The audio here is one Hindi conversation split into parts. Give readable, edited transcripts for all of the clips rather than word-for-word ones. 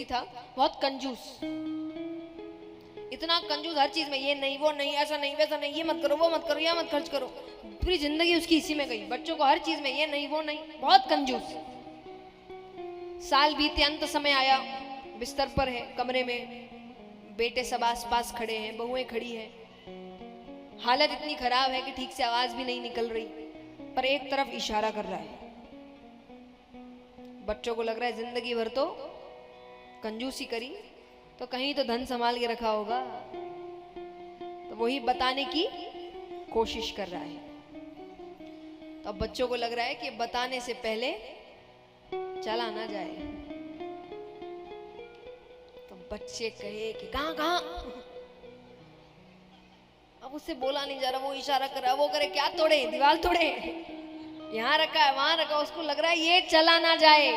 व्यक्ति था, बहुत कंजूस, इतना कंजूस हर चीज में, ये नहीं वो नहीं, ऐसा नहीं वैसा नहीं, ये मत करो वो मत करो, यह मत खर्च करो। पूरी जिंदगी उसकी इसी में गई, बच्चों को हर चीज में ये नहीं वो नहीं, बहुत कंजूस। साल बीते, अंत समय आया, बिस्तर पर है कमरे में, बेटे सब आस पास खड़े हैं, बहुएं खड़ी हैं, हालत इतनी खराब है कि ठीक से आवाज भी नहीं निकल रही, पर एक तरफ इशारा कर रहा है। बच्चों को लग रहा है जिंदगी भर तो कंजूसी करी, तो कहीं तो धन संभाल के रखा होगा, तो वही बताने की कोशिश कर रहा है। तो अब बच्चों को लग रहा है कि बताने से पहले चला ना जाए। तो बच्चे कहे कि कहां कहां, अब उससे बोला नहीं जा रहा, वो इशारा कर रहा है, वो करे क्या तोड़े, दीवार तोड़े, यहां रखा है वहां रखा, उसको लग रहा है ये चला ना जाए।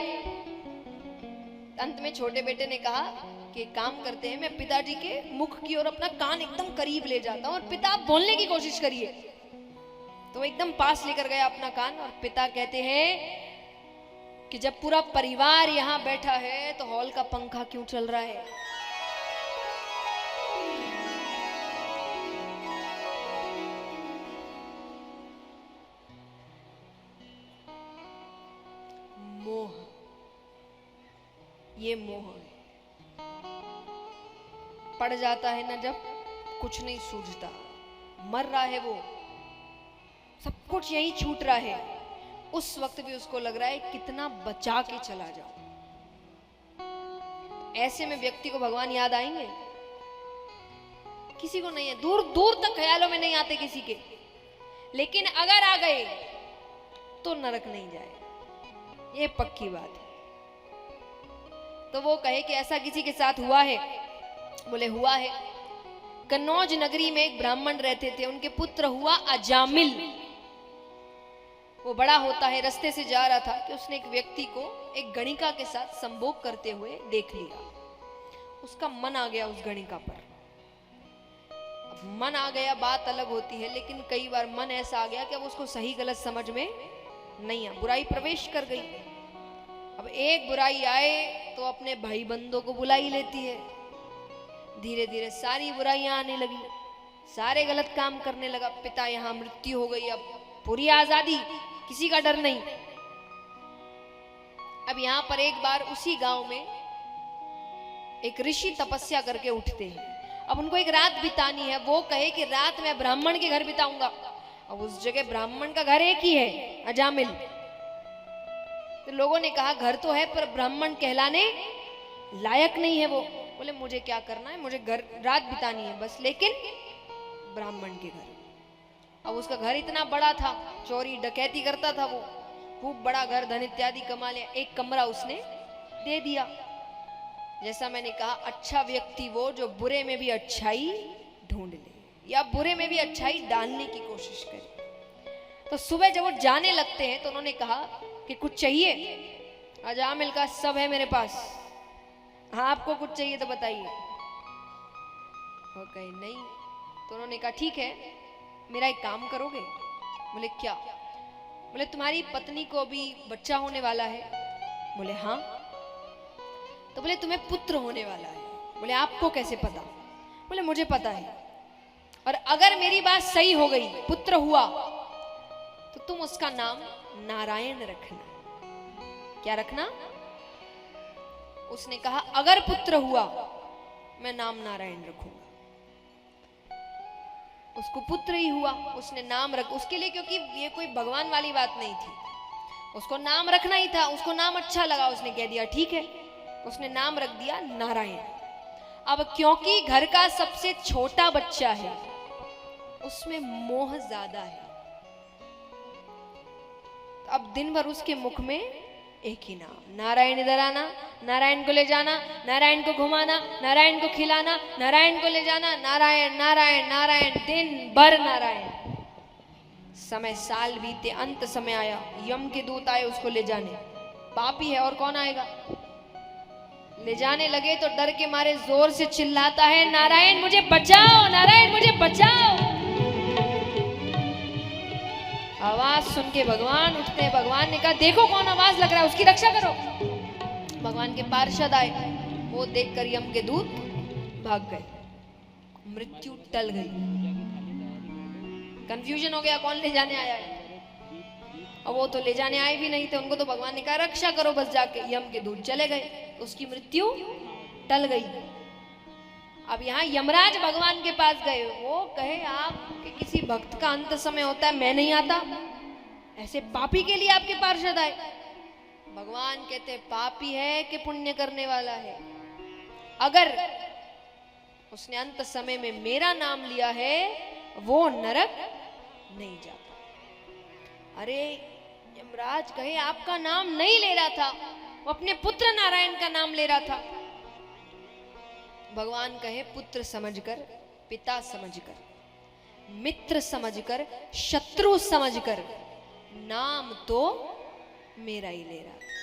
अंत में छोटे बेटे ने कहा कि काम करते हैं, मैं पिताजी के मुख की ओर अपना कान एकदम करीब ले जाता हूं और पिता आप बोलने की कोशिश करिए। तो वो एकदम पास लेकर गया अपना कान, और पिता कहते हैं कि जब पूरा परिवार यहां बैठा है तो हॉल का पंखा क्यों चल रहा है? मोह, ये मोह है, पड़ जाता है ना जब कुछ नहीं सूझता, मर रहा है वो, सब कुछ यही छूट रहा है, उस वक्त भी उसको लग रहा है कितना बचा के चला जाओ। ऐसे में व्यक्ति को भगवान याद आएंगे? किसी को नहीं है, दूर दूर तक ख्यालों में नहीं आते किसी के, लेकिन अगर आ गए तो नरक नहीं जाए, ये पक्की बात है। तो वो कहे कि ऐसा किसी के साथ हुआ है? बोले हुआ है। कन्नौज नगरी में एक ब्राह्मण रहते थे, उनके पुत्र हुआ अजामिल। वो बड़ा होता है, रास्ते से जा रहा था कि उसने एक व्यक्ति को एक गणिका के साथ संभोग करते हुए देख लिया। उसका मन आ गया उस गणिका पर। अब मन आ गया बात अलग होती है, लेकिन कई बार मन ऐसा आ गया कि अब उसको सही गलत समझ में नहीं आ, बुराई प्रवेश कर गई। अब एक बुराई आए तो अपने भाई बंदों को बुला ही लेती है, धीरे धीरे सारी बुराइयां आने लगी, सारे गलत काम करने लगा। पिता यहाँ मृत्यु हो गई, अब पूरी आजादी, किसी का डर नहीं। अब यहाँ पर एक बार उसी गांव में एक ऋषि तपस्या करके उठते हैं। अब उनको एक रात बितानी है, वो कहे कि रात मैं ब्राह्मण के घर बिताऊंगा। अब उस जगह ब्राह्मण का घर एक ही है, अजामिल। तो लोगों ने कहा घर तो है पर ब्राह्मण कहलाने लायक नहीं है वो। बोले मुझे क्या करना है, मुझे घर रात बितानी है बस, लेकिन ब्राह्मण के घर। अब उसका घर इतना बड़ा था, चोरी डकैती करता था वो, खूब बड़ा घर, धन इत्यादि कमा लिया। एक कमरा उसने दे दिया। जैसा मैंने कहा, अच्छा व्यक्ति वो जो बुरे में भी अच्छाई ढूंढ ले या बुरे में भी अच्छाई डालने की कोशिश करे। तो सुबह जब वो जाने लगते हैं तो उन्होंने कहा कि कुछ चाहिए? अजामिल का सब है मेरे पास। हाँ आपको कुछ चाहिए तो बताइए। वो कहे नहीं। तो उन्होंने कहा ठीक है, मेरा एक काम करोगे? बोले क्या? बोले तुम्हारी पत्नी को भी बच्चा होने वाला है। बोले हाँ। तो बोले तुम्हें पुत्र होने वाला है। बोले आपको कैसे पता? बोले मुझे पता है, और अगर मेरी बात सही हो गई, पुत्र हुआ, तो तुम उसका नाम नारायण रखना। क्या रखना? उसने कहा अगर पुत्र हुआ मैं नाम नारायण रखूंगा। उसको पुत्र ही हुआ, उसने नाम रख उसके लिए, क्योंकि ये कोई भगवान वाली बात नहीं थी, उसको नाम रखना ही था। उसको नाम अच्छा लगा, उसने कह दिया ठीक है, उसने नाम रख दिया नारायण। अब क्योंकि घर का सबसे छोटा बच्चा है, उसमें मोह ज्यादा है। अब दिन भर उसके मुख में एक ही नाम, नारायण। इधर आना, नारायण को ले जाना, नारायण को घुमाना, नारायण को खिलाना, नारायण को ले जाना, नारायण नारायण नारायण, दिन भर नारायण। समय साल बीते, अंत समय आया, यम के दूत आए उसको ले जाने। पापी है और कौन आएगा? ले जाने लगे तो डर के मारे जोर से चिल्लाता है, नारायण मुझे बचाओ, नारायण मुझे बचाओ। आवाज सुन के भगवान उठते हैं। भगवान ने कहा देखो कौन आवाज लग रहा है, उसकी रक्षा करो। भगवान के पार्षद आए, वो देखकर यम के दूत भाग गए, मृत्यु टल गई। कंफ्यूजन हो गया, कौन ले जाने आया है। अब वो तो ले जाने आए भी नहीं थे, उनको तो भगवान ने कहा रक्षा करो बस जाके। यम के दूत चले गए, उसकी मृत्यु टल गई। अब यहाँ यमराज भगवान के पास गए, वो कहे आपके किसी भक्त का अंत समय होता है, मैं नहीं आता, ऐसे पापी के लिए आपके पार्षद आए। भगवान कहते पापी है कि पुण्य करने वाला है, अगर उसने अंत समय में मेरा नाम लिया है वो नरक नहीं जाता। अरे यमराज कहे आपका नाम नहीं ले रहा था, वो अपने पुत्र नारायण का नाम ले रहा था। भगवान कहे पुत्र समझकर, पिता समझकर, मित्र समझकर, शत्रु समझकर नाम तो मेरा ही ले रहा था।